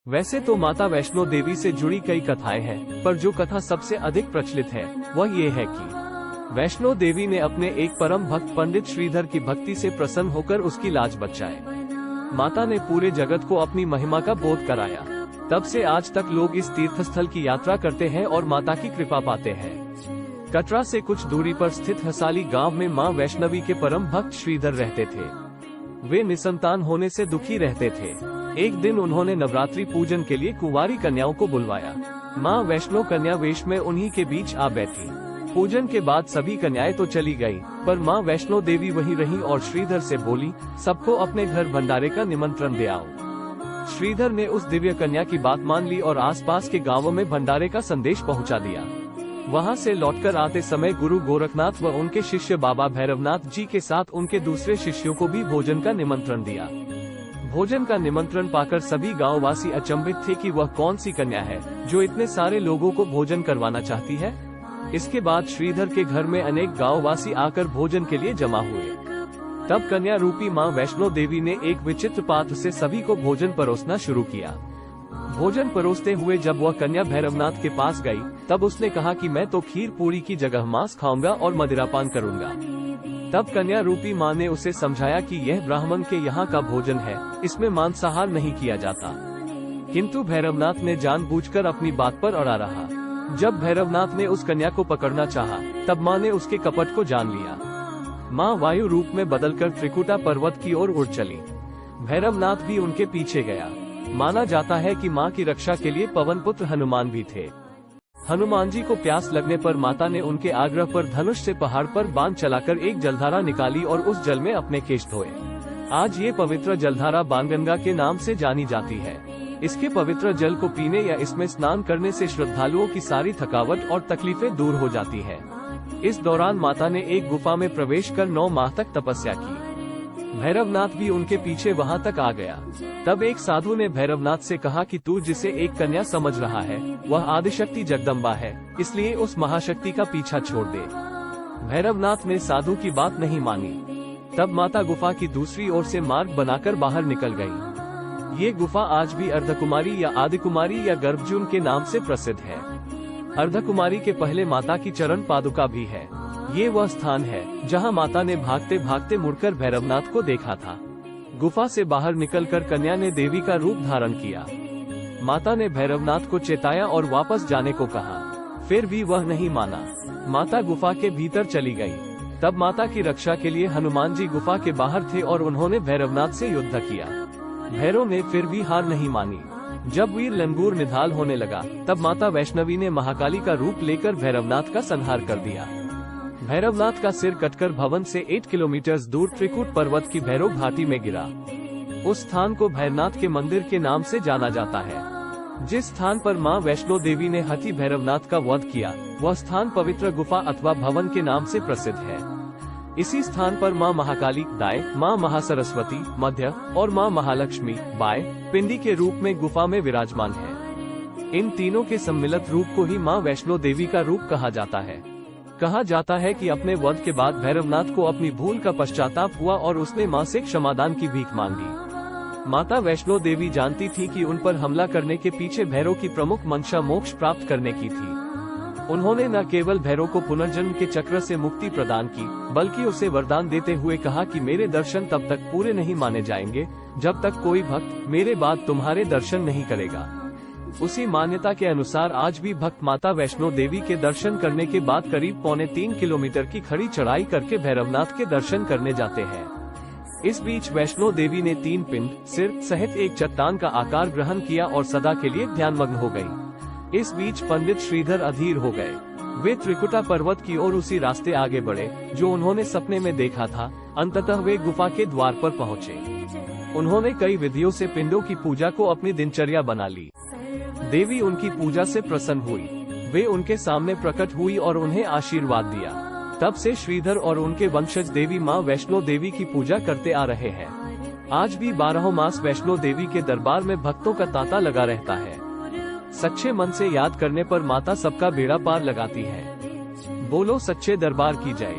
वैसे तो माता वैष्णो देवी से जुड़ी कई कथाएं हैं, पर जो कथा सबसे अधिक प्रचलित है वह ये है कि वैष्णो देवी ने अपने एक परम भक्त पंडित श्रीधर की भक्ति से प्रसन्न होकर उसकी लाज बचाए। माता ने पूरे जगत को अपनी महिमा का बोध कराया। तब से आज तक लोग इस तीर्थस्थल की यात्रा करते हैं और माता की कृपा पाते हैं। कटरा से कुछ दूरी पर स्थित हसाली गांव में मां वैष्णवी के परम भक्त श्रीधर रहते थे। वे निसंतान होने से दुखी रहते थे। एक दिन उन्होंने नवरात्रि पूजन के लिए कुंवारी कन्याओं को बुलवाया। मां वैष्णो कन्या वेश में उन्हीं के बीच आ बैठी। पूजन के बाद सभी कन्याएं तो चली गईं, पर मां वैष्णो देवी वहीं रहीं और श्रीधर से बोली, सबको अपने घर भंडारे का निमंत्रण दे आओ। श्रीधर ने उस दिव्य कन्या की बात मान ली और आसपास के गांवों में भंडारे का संदेश पहुंचा दिया। वहां से लौटकर आते समय गुरु गोरखनाथ व उनके शिष्य बाबा भैरवनाथ जी के साथ उनके दूसरे शिष्यों को भी भोजन का निमंत्रण दिया। भोजन का निमंत्रण पाकर सभी गांववासी अचंभित थे कि वह कौन सी कन्या है जो इतने सारे लोगों को भोजन करवाना चाहती है। इसके बाद श्रीधर के घर में अनेक गांववासी आकर भोजन के लिए जमा हुए। तब कन्या रूपी मां वैष्णो देवी ने एक विचित्र पात्र से सभी को भोजन परोसना शुरू किया। भोजन परोसते हुए जब वह कन्या भैरवनाथ के पास गई, तब उसने कहा कि मैं तो खीर पूरी की जगह मांस खाऊंगा और मदिरापान करूंगा। तब कन्या रूपी मां ने उसे समझाया कि यह ब्राह्मण के यहाँ का भोजन है, इसमें मांसाहार नहीं किया जाता। किंतु भैरवनाथ ने जानबूझकर अपनी बात पर अड़ा रहा। जब भैरवनाथ ने उस कन्या को पकड़ना चाहा, तब मां ने उसके कपट को जान लिया। मां वायु रूप में बदलकर त्रिकुटा पर्वत की ओर उड़ चली। भैरवनाथ भी उनके पीछे गया। माना जाता है कि मां की रक्षा के लिए पवन पुत्र हनुमान भी थे। हनुमान जी को प्यास लगने पर माता ने उनके आग्रह पर धनुष से पहाड़ पर बांध चलाकर एक जलधारा निकाली और उस जल में अपने केश धोए। आज ये पवित्र जलधारा बाणगंगा के नाम से जानी जाती है। इसके पवित्र जल को पीने या इसमें स्नान करने से श्रद्धालुओं की सारी थकावट और तकलीफें दूर हो जाती है। इस दौरान माता ने एक गुफा में प्रवेश कर 9 माह तक तपस्या की। भैरवनाथ भी उनके पीछे वहां तक आ गया। तब एक साधु ने भैरवनाथ से कहा कि तू जिसे एक कन्या समझ रहा है वह आदिशक्ति जगदम्बा है, इसलिए उस महाशक्ति का पीछा छोड़ दे। भैरवनाथ ने साधु की बात नहीं मानी। तब माता गुफा की दूसरी ओर से मार्ग बनाकर बाहर निकल गई। ये गुफा आज भी अर्धकुमारी या आदिकुमारी या गर्भजून के नाम से प्रसिद्ध है। अर्धकुमारी के पहले माता की चरण पादुका भी है। ये वह स्थान है जहां माता ने भागते भागते मुड़कर भैरवनाथ को देखा था। गुफा से बाहर निकलकर कन्या ने देवी का रूप धारण किया। माता ने भैरवनाथ को चेताया और वापस जाने को कहा, फिर भी वह नहीं माना। माता गुफा के भीतर चली गई। तब माता की रक्षा के लिए हनुमान जी गुफा के बाहर थे और उन्होंने भैरवनाथ से युद्ध किया। भैरव ने फिर भी हार नहीं मानी। जब वीर लंगूर निधाल होने लगा, तब माता वैष्णवी ने महाकाली का रूप लेकर भैरवनाथ का संहार कर दिया। भैरवनाथ का सिर कटकर भवन से 8 किलोमीटर दूर त्रिकुट पर्वत की भैरव घाटी में गिरा। उस स्थान को भैरवनाथ के मंदिर के नाम से जाना जाता है। जिस स्थान पर मां वैष्णो देवी ने हथी भैरवनाथ का वध किया, वह स्थान पवित्र गुफा अथवा भवन के नाम से प्रसिद्ध है। इसी स्थान पर मां महाकाली दाएं, मां महासरस्वती मध्य और मां महालक्ष्मी बाएं पिंडी के रूप में गुफा में विराजमान है। इन तीनों के सम्मिलित रूप को ही मां वैष्णो देवी का रूप कहा जाता है। कहा जाता है कि अपने वध के बाद भैरवनाथ को अपनी भूल का पश्चाताप हुआ और उसने मां से क्षमादान की भीख मांगी। माता वैष्णो देवी जानती थी कि उन पर हमला करने के पीछे भैरव की प्रमुख मंशा मोक्ष प्राप्त करने की थी। उन्होंने न केवल भैरव को पुनर्जन्म के चक्र से मुक्ति प्रदान की, बल्कि उसे वरदान देते हुए कहा कि मेरे दर्शन तब तक पूरे नहीं माने जाएंगे जब तक कोई भक्त मेरे बाद तुम्हारे दर्शन नहीं करेगा। उसी मान्यता के अनुसार आज भी भक्त माता वैष्णो देवी के दर्शन करने के बाद करीब 3.25 किलोमीटर की खड़ी चढ़ाई करके भैरवनाथ के दर्शन करने जाते हैं। इस बीच वैष्णो देवी ने 3 पिंड, सिर सहित एक चट्टान का आकार ग्रहण किया और सदा के लिए ध्यानमग्न हो गई। इस बीच पंडित श्रीधर अधीर हो गए। वे त्रिकुटा पर्वत की ओर उसी रास्ते आगे बढ़े जो उन्होंने सपने में देखा था। अंततः वे गुफा के द्वार पर पहुँचे। उन्होंने कई विधियों से पिंडों की पूजा को अपनी दिनचर्या बना ली। देवी उनकी पूजा से प्रसन्न हुई। वे उनके सामने प्रकट हुई और उन्हें आशीर्वाद दिया। तब से श्रीधर और उनके वंशज देवी मां वैष्णो देवी की पूजा करते आ रहे हैं। आज भी 12 मास वैष्णो देवी के दरबार में भक्तों का तांता लगा रहता है। सच्चे मन से याद करने पर माता सबका बेड़ा पार लगाती है। बोलो सच्चे दरबार की जय।